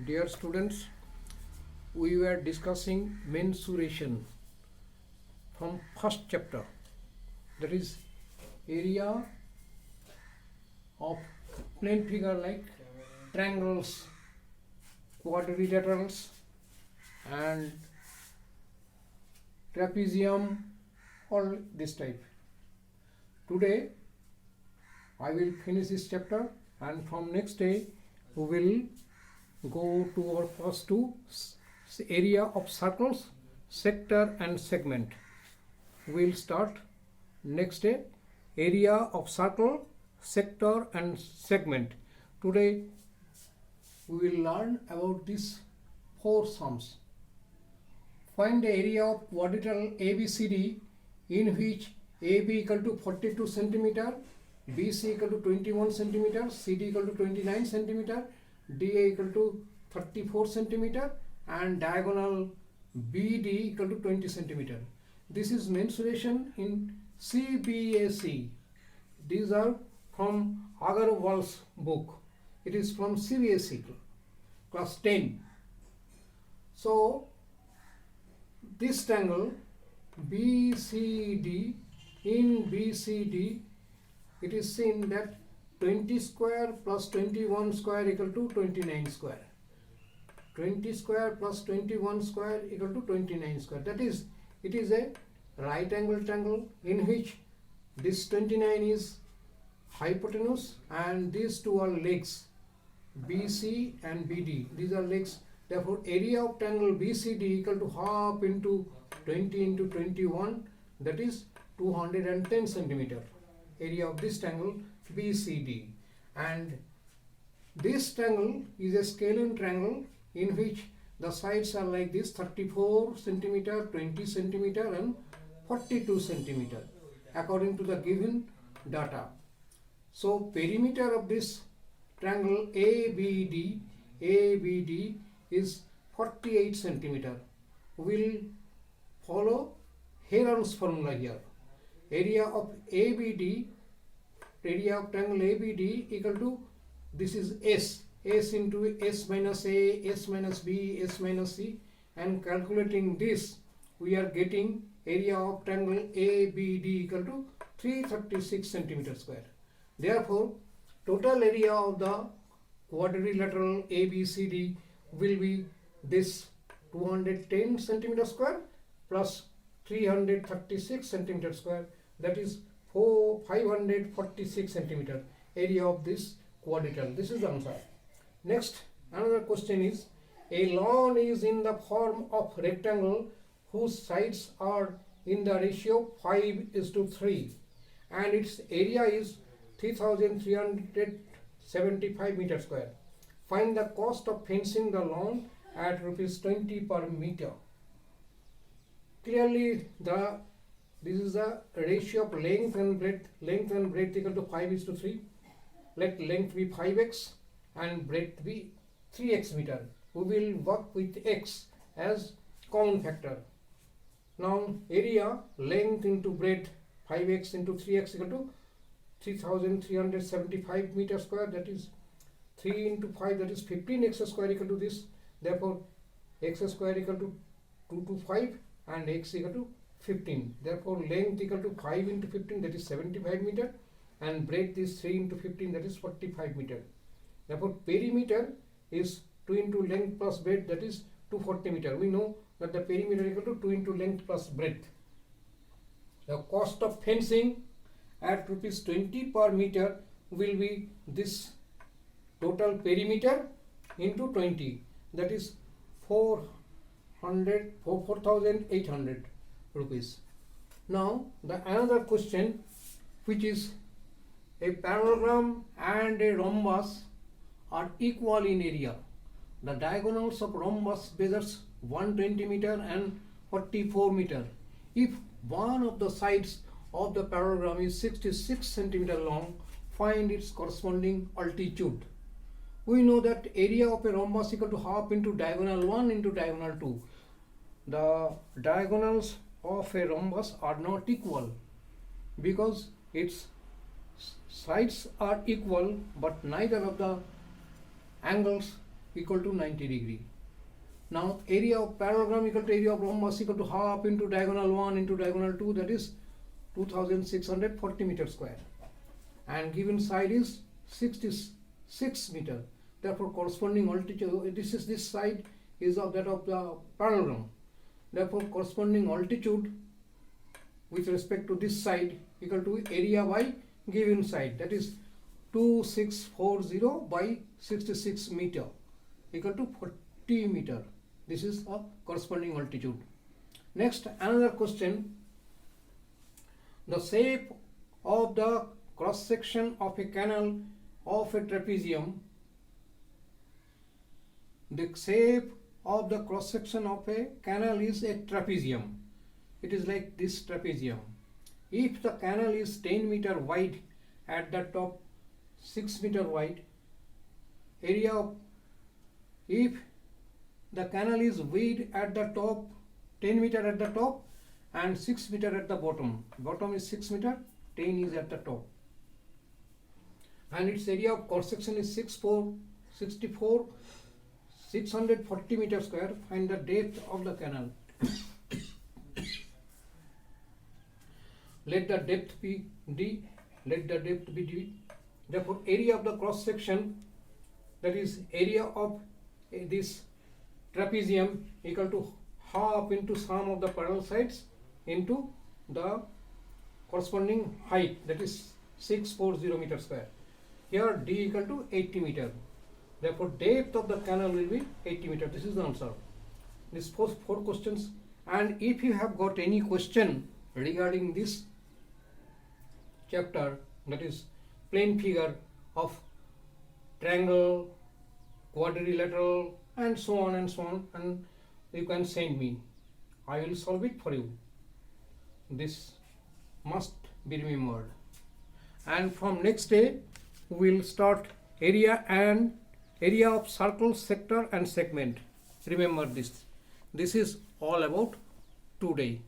Dear students, we were discussing mensuration from first chapter, that is area of plane figure like triangles, quadrilaterals and trapezium, all this type. Today I will finish this chapter, and from next day we will go to our first two area of circles, sector and segment. We will start next day area of circle, sector and segment. Today we will learn about these four sums. Find the area of quadrilateral ABCD in which AB equal to 42 centimeter, BC equal to 21 centimeter, CD equal to 29 centimeter, DA equal to 34 centimeter and diagonal BD equal to 20 centimeter. This is mensuration in CBSE. These are from Agarwal's book. It is from CBSE class 10. So this triangle BCD, in BCD it is seen that 20 square plus 21 square equal to 29 square. 20 square plus 21 square equal to 29 square. That is, it is a right angle triangle in which this 29 is hypotenuse and these two are legs, BC and BD. These are legs. Therefore, area of triangle BCD equal to half into 20 into 21, that is 210 centimeter. Area of this triangle BCD, and this triangle is a scalene triangle in which the sides are like this: 34 centimeter, 20 centimeter and 42 centimeter according to the given data. So perimeter of this triangle ABD is 48 centimeter. We will follow Heron's formula here. Area of ABD, area of triangle ABD equal to, this is S into S minus A, S minus B, S minus C, and calculating this we are getting area of triangle ABD equal to 336 centimeter square. Therefore, total area of the quadrilateral ABCD will be this 210 centimeter square plus 336 centimeter square, that is 546 centimeter area of this quadrilateral. This is the answer. Next, another question is, a lawn is in the form of rectangle whose sides are in the ratio 5:3 and its area is 3375 meter square. Find the cost of fencing the lawn at rupees 20 per meter. Clearly, this is the ratio of length and breadth. Length and breadth equal to 5:3. Let length be 5x and breadth be 3x meter. We will work with x as common factor. Now area, length into breadth, 5x into 3x equal to 3375 meter square, that is 3 into 5, that is 15x square equal to this. Therefore x square equal to 2 to 5 and x equal to 15. Therefore length equal to 5 into 15, that is 75 meter, and breadth is 3 into 15, that is 45 meter. Therefore perimeter is 2 into length plus breadth, that is 240 meter. We know that the perimeter equal to 2 into length plus breadth. The cost of fencing at rupees 20 per meter will be this total perimeter into 20, that is 4,800 rupees. Now the another question, which is, a parallelogram and a rhombus are equal in area. The diagonals of rhombus measures 120 meter and 44 meter. If one of the sides of the parallelogram is 66 centimeter long, find its corresponding altitude. We know that area of a rhombus equal to half into diagonal 1 into diagonal 2. The diagonals of a rhombus are not equal because its sides are equal, but neither of the angles equal to 90 degree. Now area of parallelogram equal to area of rhombus equal to half into diagonal 1 into diagonal 2, that is 2640 meter square, and given side is 66 meter. Therefore corresponding altitude, this side is of that of the parallelogram. Therefore corresponding altitude with respect to this side equal to area by given side, that is 2640 by 66 meter equal to 40 meter. This is a corresponding altitude. Next, another question. The shape of the cross section of a canal of a trapezium. The shape of the cross section of a canal is a trapezium. It is like this trapezium. If the canal is 10 meter wide at the top, 6 meter wide, area of, if the canal is wide at the top, 10 meter at the top and 6 meter at the bottom. Bottom is 6 meter, 10 is at the top. And its area of cross section is 640 meter square. Find the depth of the canal. Let the depth be D. Let the depth be D. Therefore, area of the cross section, that is area of this trapezium, equal to half into sum of the parallel sides into the corresponding height, that is 640 meter square. Here D equal to 80 meter. Therefore, depth of the canal will be 80 meter. This is the answer. These four questions. And if you have got any question regarding this chapter, that is plane figure of triangle, quadrilateral, and so on, and you can send me. I will solve it for you. This must be remembered. And from next day we will start area of circle, sector and segment. Remember this. This is all about today.